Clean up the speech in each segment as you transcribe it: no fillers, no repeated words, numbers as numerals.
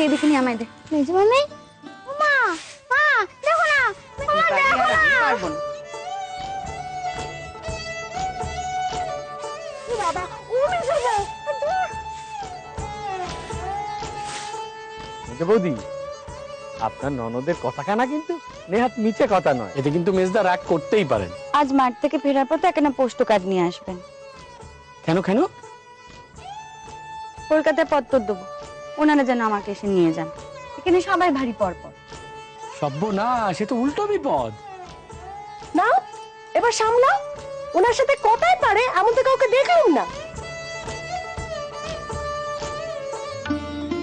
দে, দেখে নি আমায় দে। মেজো মামি, মা মা দেখো না, মা দেখো না। পারবো না। কি বাবা, উড়ে যাবে। মেজো বৌদি, আপনার ননদের কথাখানা কিন্তু নেহাত মিছে কথা নয়। এতে কিন্তু মেজদা রাগ করতেই পারেন। আজ মাঠ থেকে ফেরার পর একটা পোস্ট কার্ড নিয়ে আসবেন। কেন কেন? কলকাতায় পত্তর দেবো, ওনারা যেন আমাকে এসে নিয়ে যান। এখানে সবাই ভারী পরপর। সর্বনাশ, সে তো উল্টো বিপদ। না, এবার সামলাও। ওনার সাথে কথাই পারে এমন তো কাউকে দেখলাম না।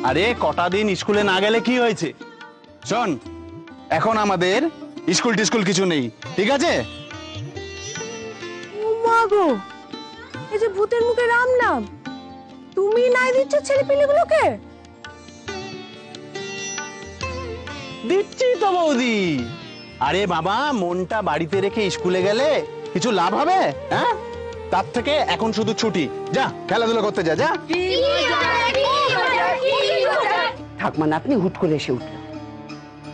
আরে কটা দিন স্কুলে না গেলে কি হয়েছে? শোন, এখন আমাদের স্কুল টিস্কুল কিছু নেই, ঠিক আছে? মা গো, এই যে ভূতের মুখে রাম নাম, তুমি নাই দিচ্ছ ছেলে পেলেগুলোকে? দিচ্ছি তো বৌদি। আরে বাবা, মনটা বাড়িতে রেখে স্কুলে গেলে কিছু লাভ হবে? হ্যাঁ, তার থেকে এখন শুধু ছুটি। যা খেলাধুলা করতে যা। যা ঠাকমা আপনি হুট করে এসে উঠল,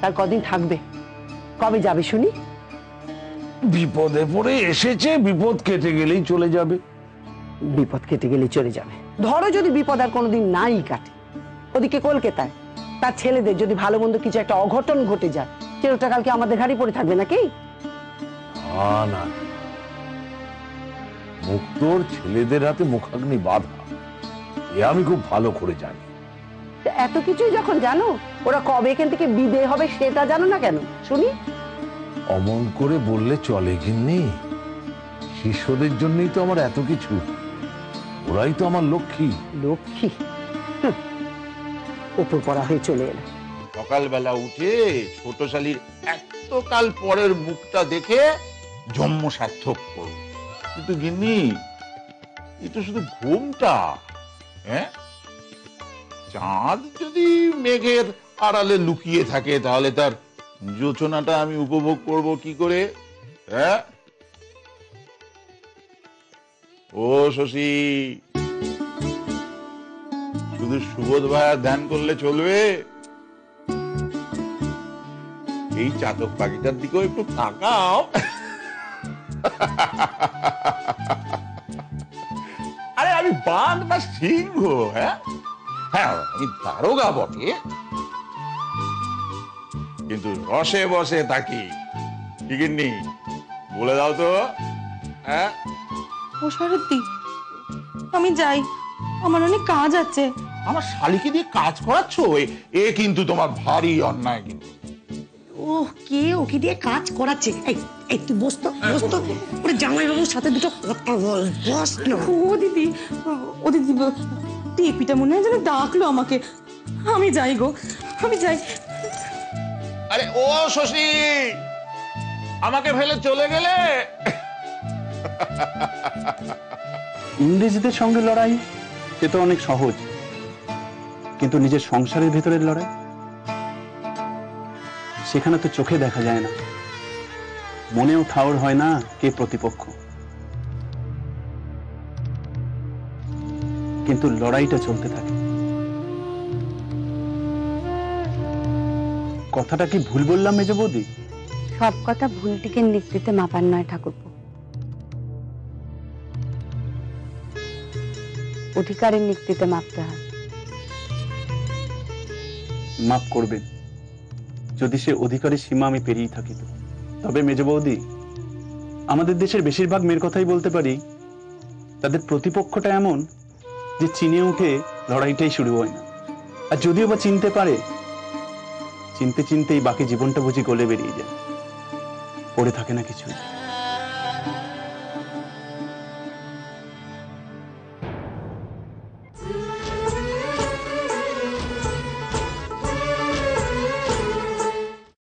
তার কদিন থাকবে? কবে যাবে শুনি? বিপদে পড়ে এসেছে, বিপদ কেটে গেলেই চলে যাবে। বিপদ কেটে গেলেই চলে যাবে? ধরো যদি বিপদ আর কোনোদিন নাই কাটে, ওদিকে কলকাতায় তার ছেলেদের যদি ভালো মন্দ কিছু একটা অঘটন ঘটে যায়, সেটা কালকে আমাদের ঘাড়ি পড়ে থাকবে নাকি? না, মুক্তোর ছেলেদের হাতে মুখাগ্নি বাধা, এ আমি খুব ভালো করে জানি। এত কিছুই যখন জানো, ওরা কবে এখান থেকে বিদেয় হবে সেটা জানো না কেন শুনি? অমন করে বললে চলে গিন্নি, শিষ্যদের জন্যই তো আমার এত কিছু। ওরাই তো আমার লক্ষ্মী। লক্ষ্মী? উপর পড়া হয়ে চলে এলো। সকালবেলা উঠে ছোট শালির এতকাল পরের মুখটা দেখে জন্ম সার্থক করব, কিন্তু গিন্নি এ তো শুধু ঘুমটা। হ্যাঁ, চাঁদ যদি মেঘের আড়ালে লুকিয়ে থাকে তাহলে তার যোচনাটা আমি উপভোগ করব কি করে? হ্যাঁ, ও শশী, শুধু সুবোধ ভাইয়া ধ্যান করলে চলবে? এই চাতক পাখিটার দিকেও একটু তাকাও। আরে আমি বাঘ না সিংহ? হ্যাঁ হ্যাঁ, আমি দারোগা বটে, কিন্তু রসে বসে থাকি। কি গিন্নি, বলে দাও তো? হ্যাঁ, ও শরৎদি, আমি যাই, আমার অনেক কাজ আছে। আমার শালিকে দিয়ে কাজ করাচ্ছ? এ কিন্তু তোমার ভারী অন্যায়। কিন্তু ও কে ওকে দিয়ে কাজ করাচ্ছে? এই তুই বস তো, বস তো। ওরে জামাইবাবুর সাথে দুটো কথা বল, বস না। ও দিদি, টেপিটা মনে হয় যেন ডাকলো আমাকে। আমি যাই গো, আমি যাই। আরে ও শশী, আমাকে ফেলে চলে গেলে? ইংরেজদের সঙ্গে লড়াই সে তো অনেক সহজ, কিন্তু নিজের সংসারের ভেতরের লড়াই, সেখানে তো চোখে দেখা যায় না, মনেও ঠাউর হয় না কে প্রতিপক্ষ। কিন্তু লড়াইটা চলতে থাকে। কথাটা কি ভুল বললাম মেজো বৌদি? সব কথা ভুলটিকে নিকৃতে মাপার নয় ঠাকুরপো, অধিকারের নিকৃতে মাপতে হয়। মাফ করবেন যদি সে অধিকারের সীমা আমি পেরিয়ে থাকি। তো তবে মেজো বৌদি, আমাদের দেশের বেশিরভাগ মেয়ের কথাই বলতে পারি, তাদের প্রতিপক্ষটা এমন যে চিনে উঠে লড়াইটাই শুরু হয় না, আর যদিও বা চিনতে পারে, চিনতে চিনতেই বাকি জীবনটা বুঝি গলে বেরিয়ে যায়, পড়ে থাকে না কিছু।